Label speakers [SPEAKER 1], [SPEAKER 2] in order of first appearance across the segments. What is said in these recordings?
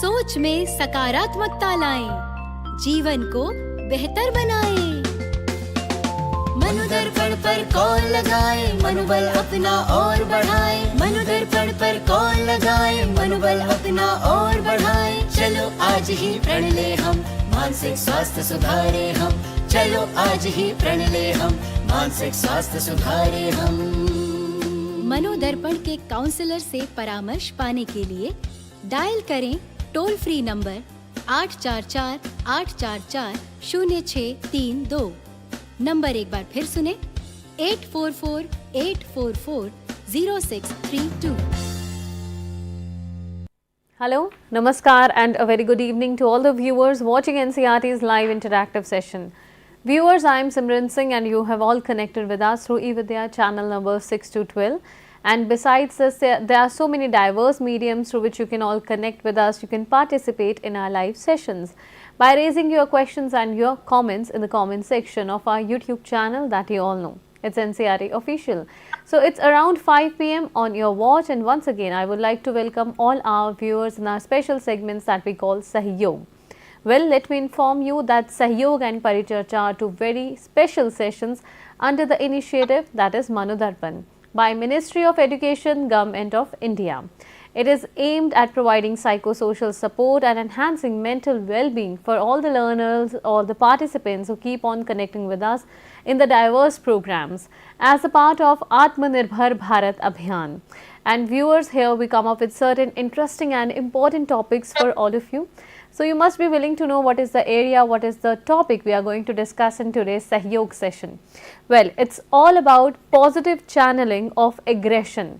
[SPEAKER 1] सोच में सकारात्मकता लाएं, जीवन को बेहतर बनाएं। मनोदर्पण पर कॉल लगाएं, मनोबल अपना और बढ़ाएं। मनोदर्पण पर कॉल लगाएं, मनोबल अपना और बढ़ाएं। चलो आज ही प्रण ले हम, मानसिक स्वास्थ्य सुधारे हम। चलो आज ही प्रण ले हम, मानसिक स्वास्थ्य सुधारे हम। मनोदर्पण के काउंसलर से परामर्श पाने के लिए डायल करें टोल फ्री नंबर 844-844-0632। नंबर एक बार फिर सुने 844-844-0632।
[SPEAKER 2] Hello, Namaskar and a very good evening to all the viewers watching NCERT's live interactive session. Viewers, I am Simran Singh and you have all connected with us through eVidya channel number 6 to 12. And besides this, there are so many diverse mediums through which you can all connect with us. You can participate in our live sessions by raising your questions and your comments in the comment section of our YouTube channel that you all know. It's NCERT Official. So it's around 5 p.m. on your watch, and once again I would like to welcome all our viewers in our special segments that we call Sahyog. Well, let me inform you that Sahyog and Paricharcha are two very special sessions under the initiative that is MANODARPAN by Ministry of Education, Government of India. It is aimed at providing psychosocial support and enhancing mental well-being for all the learners, all the participants who keep on connecting with us in the diverse programs as a part of Atmanirbhar Bharat Abhiyan. And viewers, here we come up with certain interesting and important topics for all of you. So you must be willing to know what is the area, what is the topic we are going to discuss in today's Sahyog session. Well, it's all about positive channeling of aggression.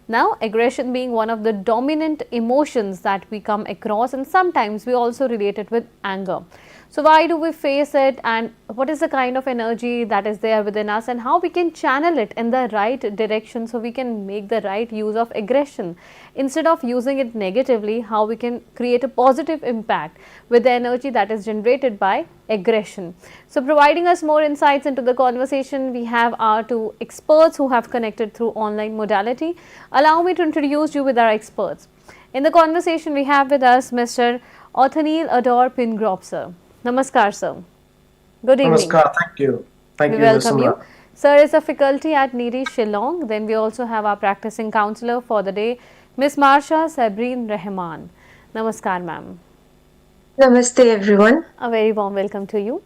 [SPEAKER 2] Now, aggression being one of the dominant emotions that we come across, and sometimes we also relate it with anger. So why do we face it, and what is the kind of energy that is there within us, and how we can channel it in the right direction so we can make the right use of aggression instead of using it negatively, how we can create a positive impact with the energy that is generated by aggression. So providing us more insights into the conversation, we have our two experts who have connected through online modality. Allow me to introduce you with our experts. In the conversation we have with us Mr. Othanil Ador Pingrop, sir. Namaskar, sir. Good evening.
[SPEAKER 3] Namaskar, thank you. Thank
[SPEAKER 2] we
[SPEAKER 3] you.
[SPEAKER 2] Welcome you. Sir is a faculty at NIRI Shillong. Then we also have our practicing counsellor for the day, Miss Marsha Sabreen Rahman. Namaskar, ma'am.
[SPEAKER 4] Namaste, everyone.
[SPEAKER 2] A very warm welcome to you.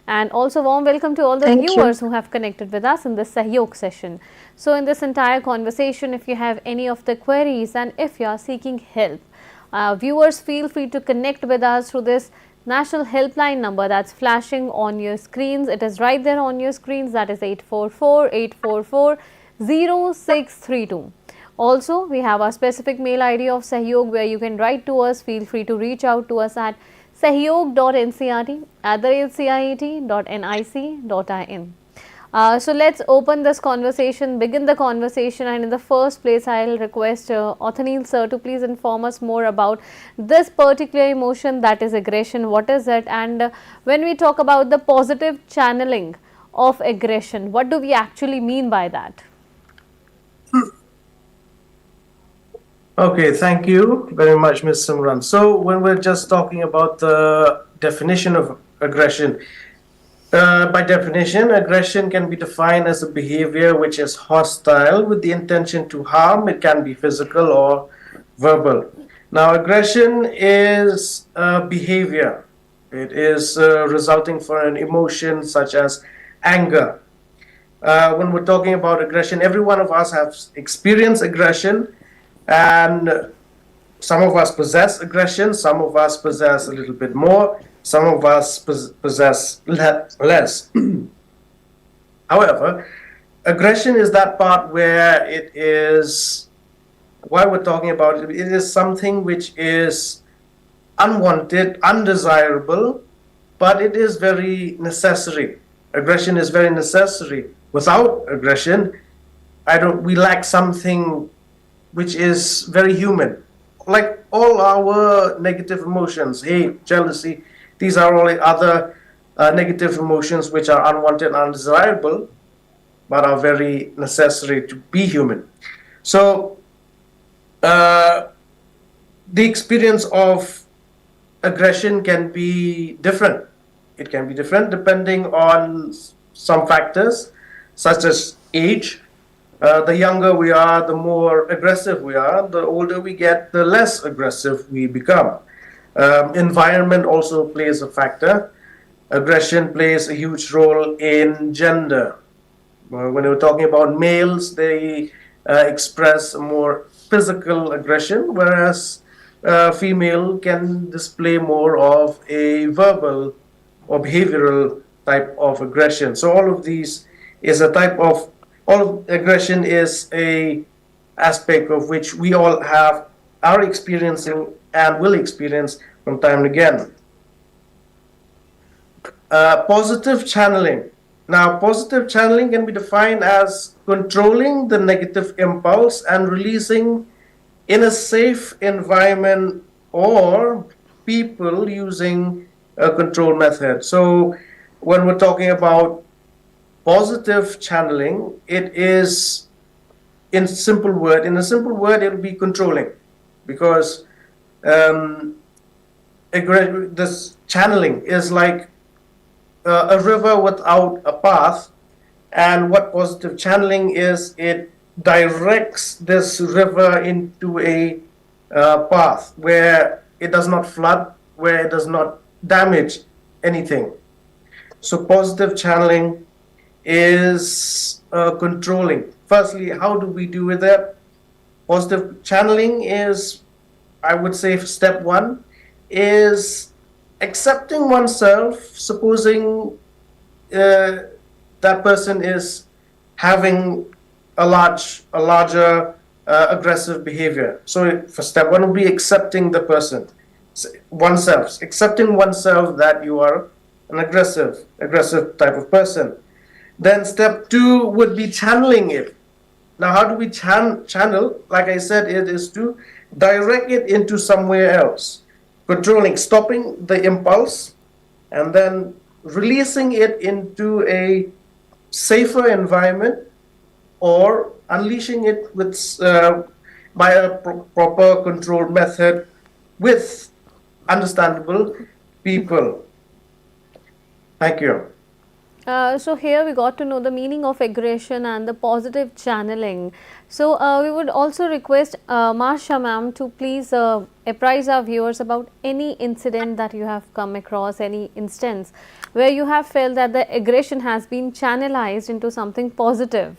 [SPEAKER 2] And also warm welcome to all the viewers who have connected with us in this Sahyog session. So in this entire conversation, if you have any of the queries and if you are seeking help, viewers feel free to connect with us through this national helpline number that's flashing on your screens. It is right there on your screens, that is 844-844-0632. Also, we have a specific mail ID of Sahyog where you can write to us. Feel free to reach out to us at sahyog.ncert@ciet.nic.in. So let's open this conversation, begin the conversation, and in the first place I'll request Othanil sir to please inform us more about this particular emotion that is aggression. What is it, and when we talk about the positive channeling of aggression, what do we actually mean by that?
[SPEAKER 3] Okay, thank you very much, Ms. Simran. So when we're just talking about the definition of aggression, by definition, aggression can be defined as a behavior which is hostile with the intention to harm. It can be physical or verbal. Now, aggression is a behavior. It is resulting from an emotion such as anger. When we're talking about aggression, every one of us has experienced aggression, and some of us possess aggression, some of us possess a little bit more, some of us possess less. However, aggression is that part where it is, while we're talking about it, it is something which is unwanted, undesirable, but it is very necessary. Aggression is very necessary. Without aggression, we lack something which is very human. Like all our negative emotions, hate, jealousy, these are all other negative emotions which are unwanted and undesirable, but are very necessary to be human. So the experience of aggression can be different. It can be different depending on some factors, such as age. The younger we are, the more aggressive we are. The older we get, the less aggressive we become. Environment also plays a factor. Aggression plays a huge role in gender. When we're talking about males, they express more physical aggression, whereas female can display more of a verbal or behavioral type of aggression. So all of these is a type of all of aggression is a aspect of which we all are experiencing and will experience from time and again. Positive channeling. Now, positive channeling can be defined as controlling the negative impulse and releasing in a safe environment or people using a control method. So, when we're talking about positive channeling, it is in a simple word, it will be controlling, because this channeling is like a river without a path, and what positive channeling is, it directs this river into a path where it does not flood, where it does not damage anything. So positive channeling is controlling. Firstly, how do we do with that? Positive channeling is, I would say, step one is accepting oneself, supposing that person is having a larger aggressive behavior. So for step one would be accepting the person, oneself, accepting oneself that you are an aggressive type of person. Then step two would be channeling it. Now, how do we channel? Like I said, it is to direct it into somewhere else. Controlling, stopping the impulse, and then releasing it into a safer environment, or unleashing it with by a proper control method with understandable people. Thank you.
[SPEAKER 2] So here we got to know the meaning of aggression and the positive channeling. So we would also request Marsha ma'am to please apprise our viewers about any incident that you have come across, any instance where you have felt that the aggression has been channelized into something positive.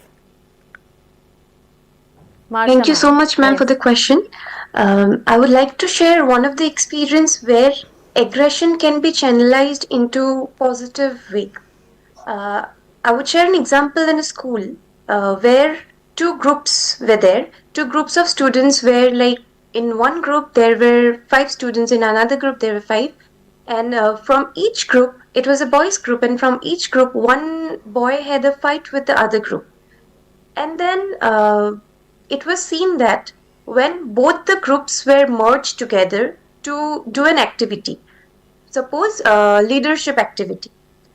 [SPEAKER 2] Marsha
[SPEAKER 4] Thank you so much, ma'am,
[SPEAKER 2] Yes.
[SPEAKER 4] for the question. I would like to share one of the experience where aggression can be channelized into positive way. I would share an example in a school where two groups were there. Two groups of students were like, in one group there were 5 students, in another group there were 5. And from each group, it was a boys group, and from each group, one boy had a fight with the other group. And then it was seen that when both the groups were merged together to do an activity, suppose leadership activity.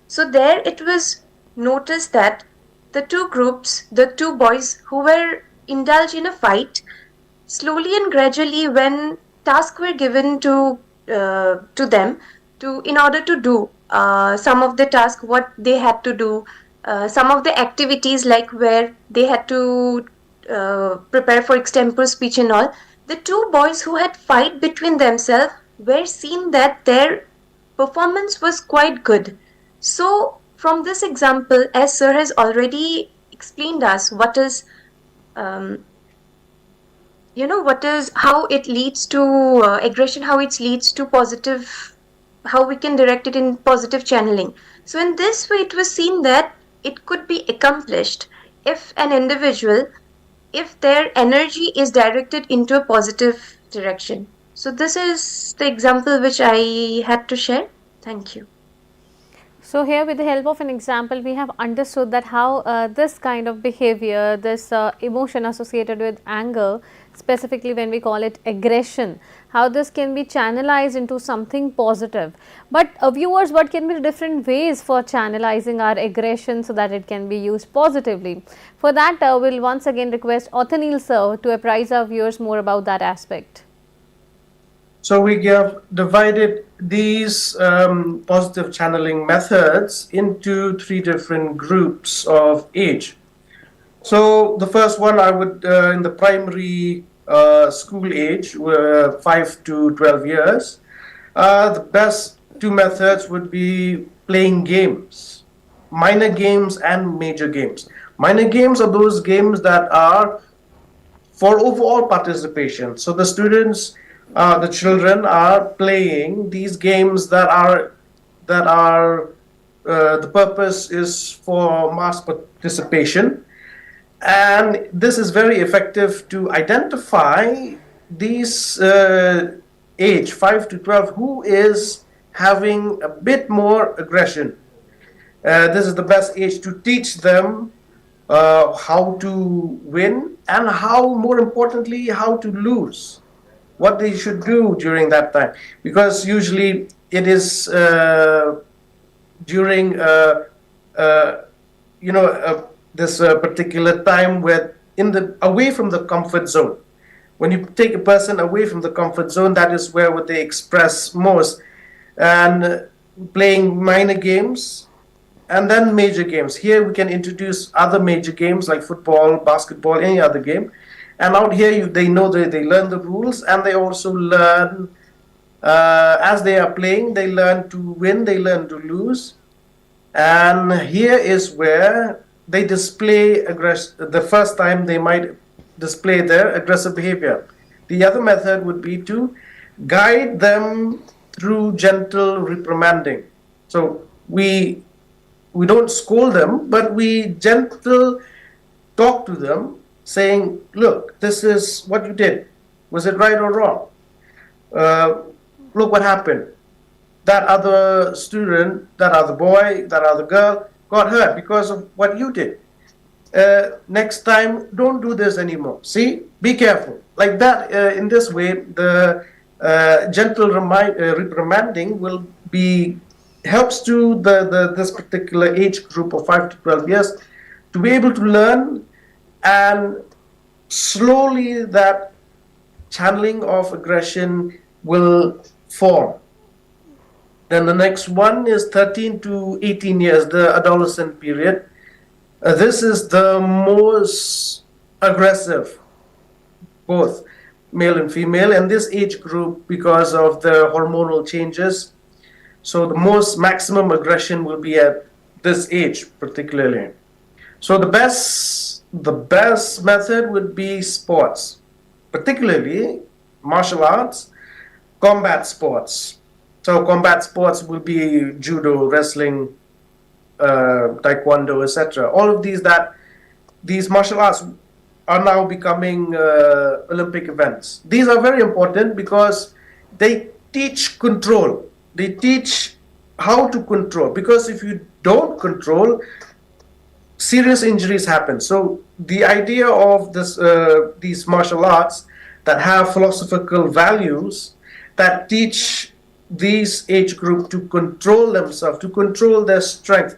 [SPEAKER 4] So there it was noticed that the two groups, the two boys who were indulged in a fight, slowly and gradually, when tasks were given to them to in order to do some of the tasks what they had to do, some of the activities like where they had to prepare for extempore speech and all, the two boys who had fight between themselves were seen that their performance was quite good. So from this example, as sir has already explained us what is what is how it leads to aggression, how it leads to positive, how we can direct it in positive channeling. So in this way it was seen that it could be accomplished if an individual, if their energy is directed into a positive direction. So this is the example which I had to share. Thank you.
[SPEAKER 2] So here, with the help of an example, we have understood that how this kind of behavior, this emotion associated with anger, specifically when we call it aggression, how this can be channelized into something positive. But viewers, what can be the different ways for channelizing our aggression so that it can be used positively? For that, we'll once again request Othanil sir to apprise our viewers more about that aspect.
[SPEAKER 3] So we have divided these positive channeling methods into three different groups of age. So the first one I would, in the primary school age, 5 to 12 years, the best two methods would be playing games, minor games and major games. Minor games are those games that are for overall participation. So the students, the children are playing these games that are the purpose is for mass participation, and this is very effective to identify these age 5 to 12 who is having a bit more aggression. This is the best age to teach them how to win and how, more importantly, how to lose, what they should do during that time, because usually it is during this particular time where away from the comfort zone. When you take a person away from the comfort zone, that is where what they express most. And playing minor games and then major games. Here we can introduce other major games like football, basketball, any other game. And out here, they know that they learn the rules, and they also learn, as they are playing, they learn to win, they learn to lose. And here is where they display aggression. The first time they might display their aggressive behavior. The other method would be to guide them through gentle reprimanding. So we don't scold them, but we gentle talk to them, saying, look, this is what you did. Was it right or wrong? Look what happened. That other student, that other boy, that other girl got hurt because of what you did. Next time, don't do this anymore. See, be careful. Like that, in this way, the gentle reprimanding will be helps to this particular age group of 5 to 12 years to be able to learn, and slowly that channeling of aggression will form. Then the next one is 13 to 18 years, the adolescent period. This is the most aggressive, both male and female, and this age group, because of the hormonal changes. So the most maximum aggression will be at this age, particularly. So the best method would be sports, particularly martial arts, combat sports. So combat sports will be judo, wrestling, taekwondo, etc. All of these martial arts are now becoming Olympic events. These are very important because they teach control. They teach how to control, because if you don't control, serious injuries happen. So the idea of these martial arts that have philosophical values that teach these age group to control themselves, to control their strength.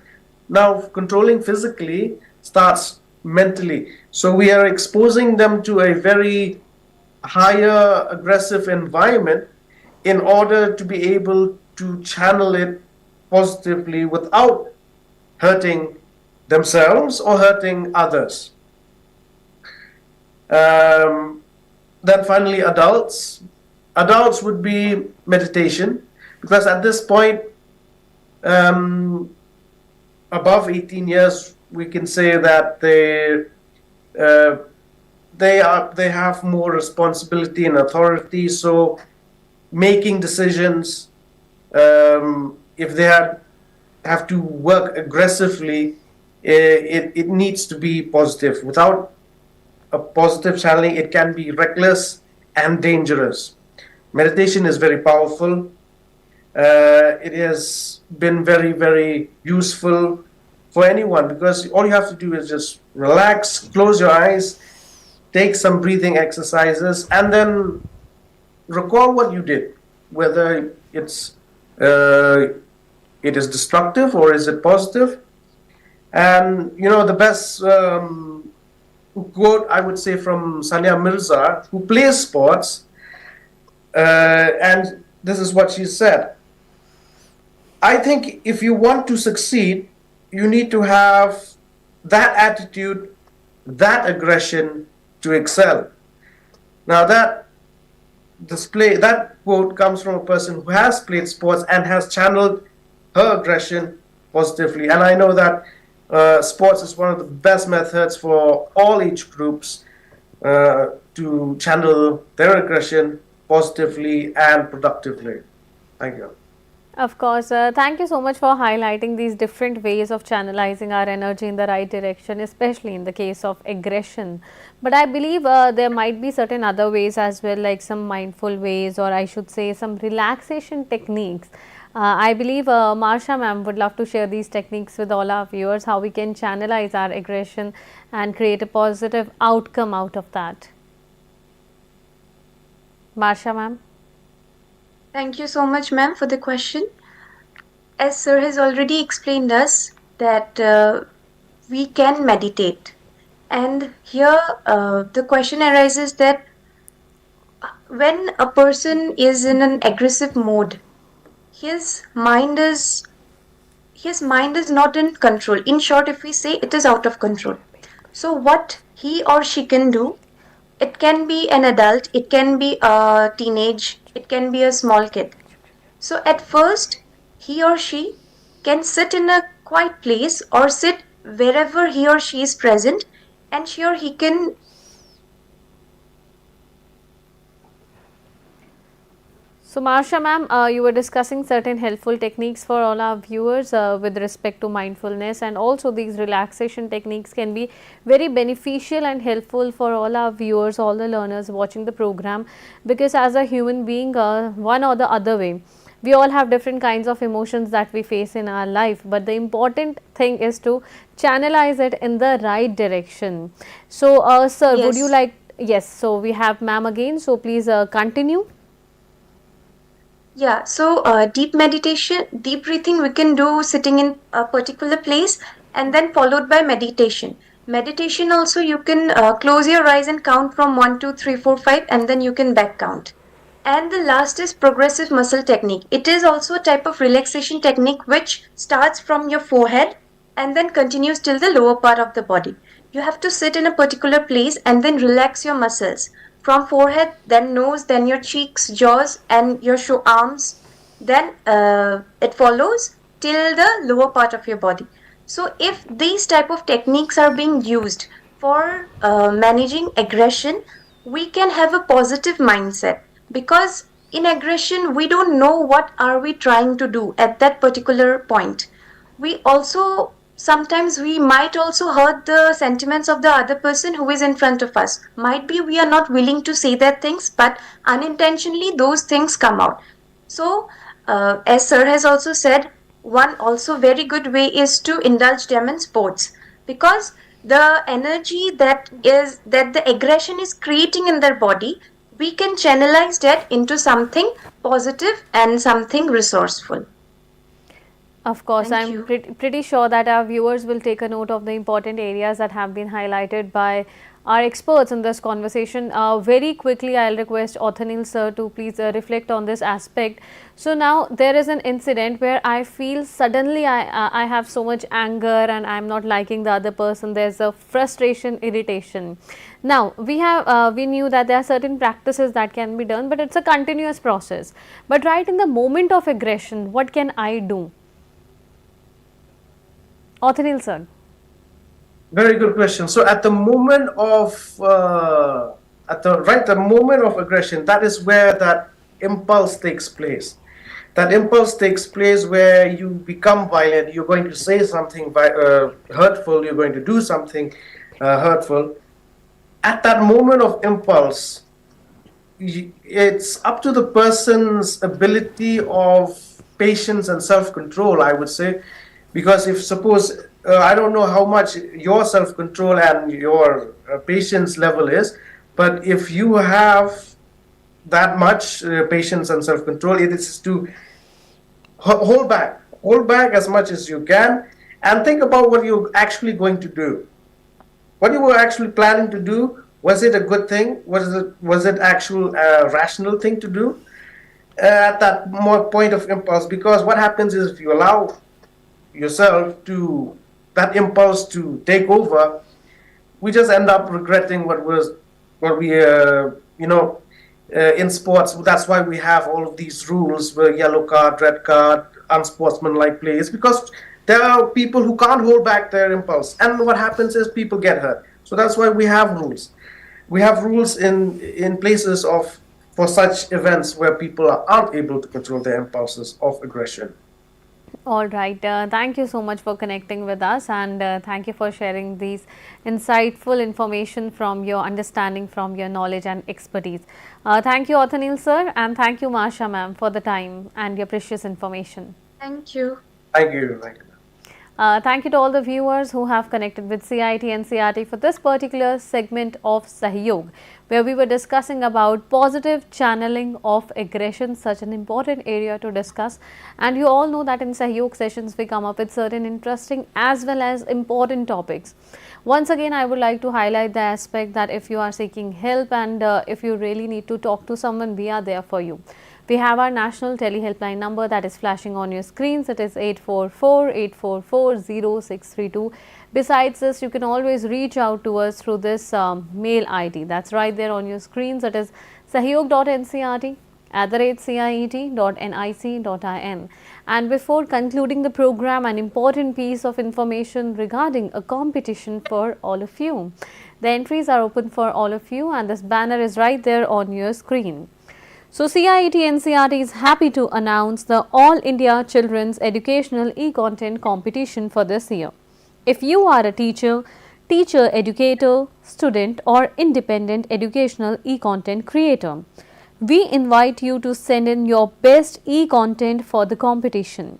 [SPEAKER 3] Now, controlling physically starts mentally. So we are exposing them to a very higher aggressive environment in order to be able to channel it positively without hurting themselves or hurting others. Then finally, adults. Adults would be meditation, because at this point, above 18 years, we can say that they have more responsibility and authority. So making decisions, if they have to work aggressively, it needs to be positive. Without a positive channeling, it can be reckless and dangerous. Meditation is very powerful. It has been very, very useful for anyone, because all you have to do is just relax, close your eyes, take some breathing exercises, and then recall what you did, whether it is destructive or is it positive. And the best quote I would say from Sania Mirza, who plays sports, And this is what she said. I think if you want to succeed, you need to have that attitude, that aggression to excel. Now that quote comes from a person who has played sports and has channeled her aggression positively. And I know that sports is one of the best methods for all age groups to channel their aggression positively and productively. Thank you.
[SPEAKER 2] Of course, thank you so much for highlighting these different ways of channelizing our energy in the right direction, especially in the case of aggression. But I believe there might be certain other ways as well, like some mindful ways, or I should say some relaxation techniques. I believe Marsha ma'am would love to share these techniques with all our viewers, how we can channelize our aggression and create a positive outcome out of that. Marsha ma'am.
[SPEAKER 4] Thank you so much, ma'am, for the question. As sir has already explained us that we can meditate. And here the question arises that when a person is in an aggressive mode, his mind is not in control. In short, if we say, it is out of control. So what he or she can do, it can be an adult, it can be a teenage, it can be a small kid. So at first, he or she can sit in a quiet place or sit wherever he or she is present, and she or he can
[SPEAKER 2] So, Marsha ma'am, you were discussing certain helpful techniques for all our viewers with respect to mindfulness, and also these relaxation techniques can be very beneficial and helpful for all our viewers, all the learners watching the program, because as a human being, one or the other way, we all have different kinds of emotions that we face in our life, but the important thing is to channelize it in the right direction. So, sir, would
[SPEAKER 4] Yes.
[SPEAKER 2] you like, yes, so we have ma'am again, so please continue.
[SPEAKER 4] Yeah, so deep meditation, deep breathing, we can do sitting in a particular place and then followed by meditation. Meditation also, you can close your eyes and count from 1, 2, 3, 4, 5, and then you can back count. And the last is progressive muscle technique. It is also a type of relaxation technique which starts from your forehead and then continues till the lower part of the body. You have to sit in a particular place and then relax your muscles from forehead, then nose, then your cheeks, jaws, and your arms. Then it follows till the lower part of your body. So if these type of techniques are being used for managing aggression, we can have a positive mindset, because in aggression we don't know what are we trying to do at that particular point. We also sometimes we might also hurt the sentiments of the other person who is in front of us. Might be we are not willing to say that things, but unintentionally those things come out. So as sir has also said, one also very good way is to indulge them in sports, because the energy that the aggression is creating in their body, we can channelize that into something positive and something resourceful.
[SPEAKER 2] Of course,
[SPEAKER 4] Thank
[SPEAKER 2] I'm
[SPEAKER 4] you.
[SPEAKER 2] pretty sure that our viewers will take a note of the important areas that have been highlighted by our experts in this conversation. Very quickly, I'll request Othanil sir to please reflect on this aspect. So now there is an incident where I feel suddenly I have so much anger and I'm not liking the other person. There's a frustration, irritation. Now we knew that there are certain practices that can be done, but it's a continuous process. But right in the moment of aggression, what can I do? Othanil sir.
[SPEAKER 3] Very good question. So at the moment of the moment of aggression, that is where that impulse takes place. That impulse takes place where you become violent. You're going to say something hurtful. You're going to do something hurtful. At that moment of impulse, it's up to the person's ability of patience and self-control, I would say. Because if suppose, I don't know how much your self-control and your patience level is, but if you have that much patience and self-control, it is to hold back as much as you can, and think about what you're actually going to do. What you were actually planning to do, was it a good thing? Was it actual rational thing to do? at that more point of impulse, because what happens is if you allow yourself to that impulse to take over, we just end up regretting what we in sports. That's why we have all of these rules where yellow card, red card, unsportsmanlike play. It's because there are people who can't hold back their impulse, and what happens is people get hurt. So that's why we have rules. We have rules in places for such events where people aren't able to control their impulses of aggression.
[SPEAKER 2] All right. Thank you so much for connecting with us, and thank you for sharing these insightful information from your understanding, from your knowledge and expertise. Thank you, Othanil sir, and thank you, Masha ma'am, for the time and your precious information.
[SPEAKER 4] Thank you.
[SPEAKER 3] Thank you. Thank you.
[SPEAKER 2] Thank you to all the viewers who have connected with CIT NCERT for this particular segment of Sahyog, where we were discussing about positive channeling of aggression, such an important area to discuss. And you all know that in Sahyog sessions we come up with certain interesting as well as important topics. Once again, I would like to highlight the aspect that if you are seeking help and if you really need to talk to someone, we are there for you. We have our national tele helpline number that is flashing on your screens. It is 844-844-0632. Besides this, you can always reach out to us through this mail ID. That's right there on your screens. It is sahyog.ncert@ciet.nic.in. And before concluding the program, an important piece of information regarding a competition for all of you. The entries are open for all of you, and this banner is right there on your screen. So, CIT NCERT is happy to announce the All India Children's Educational E-Content Competition for this year. If you are a teacher, educator, student or independent educational e-content creator, we invite you to send in your best e-content for the competition.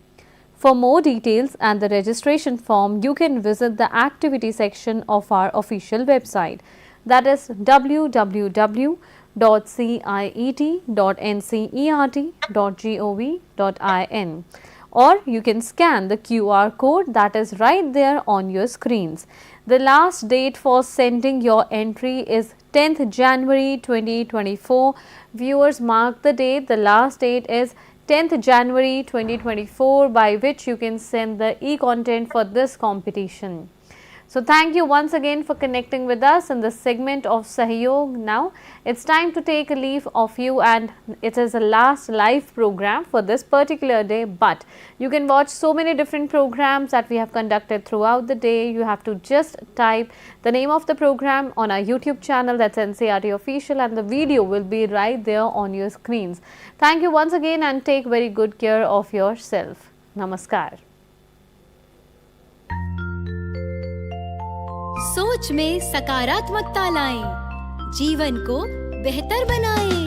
[SPEAKER 2] For more details and the registration form, you can visit the activity section of our official website, that is www.ciet.ncert.gov.in, or you can scan the QR code that is right there on your screens. The last date for sending your entry is 10th January 2024. Viewers, mark the date. The last date is 10th January 2024, by which you can send the e-content for this competition. So, thank you once again for connecting with us in this segment of Sahyog. Now, it's time to take a leave of you, and it is the last live program for this particular day, but you can watch so many different programs that we have conducted throughout the day. You have to just type the name of the program on our YouTube channel, that's NCERT Official, and the video will be right there on your screens. Thank you once again, and take very good care of yourself. Namaskar.
[SPEAKER 1] सोच में सकारात्मकता लाएं, जीवन को बेहतर बनाएं।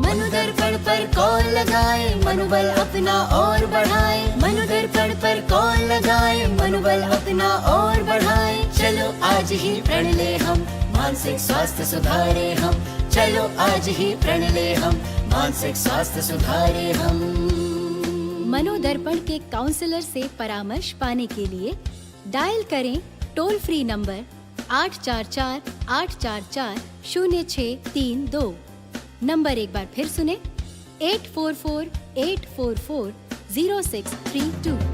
[SPEAKER 1] मनोदर्पण पर call लगाएं, मनोबल अपना और बढ़ाएं। मनोदर्पण पर कॉल लगाएं, मनोबल अपना और बढ़ाएं। चलो आज ही प्रण ले हम, मानसिक स्वास्थ्य सुधारे हम। चलो आज ही प्रण ले हम, मानसिक स्वास्थ्य सुधारे हम। मनोदर्पण के काउंसलर से परामर्श पाने के लिए डायल करें टोल फ्री नंबर 844-844-0632। नंबर एक बार फिर सुने, 844-844-0632।